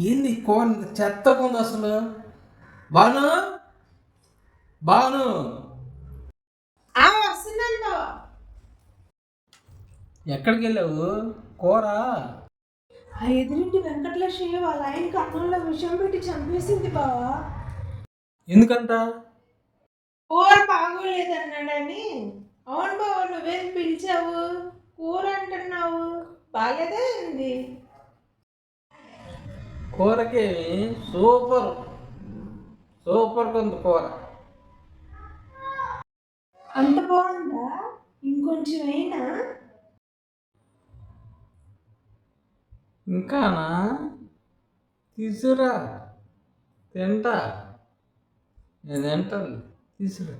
ఏంది కూర చెత్తగా ఉంది అసలు. బాను బాను వస్తున్నాను బావా. ఎక్కడికి వెళ్ళావు? కూర ఆ ఎదురింటి వెంకటలక్ష్మి వాళ్ళ ఆయనకి అన్నంలో విషం పెట్టి చంపేసింది బావా. ఎందుకంట? కూర బాగోలేదన్నాడని. అవును బావా, నువ్వేం పిలిచావు? కూర అంటున్నావు, బాగాలేదా ఏంది? కూరకి సూపర్ సూపర్గా ఉంది కూర. అంత బాగుందా? ఇంకొంచెం అయినా. ఇంకానా? తీసురా, తింటా. నేను తింటాను, తీసురా.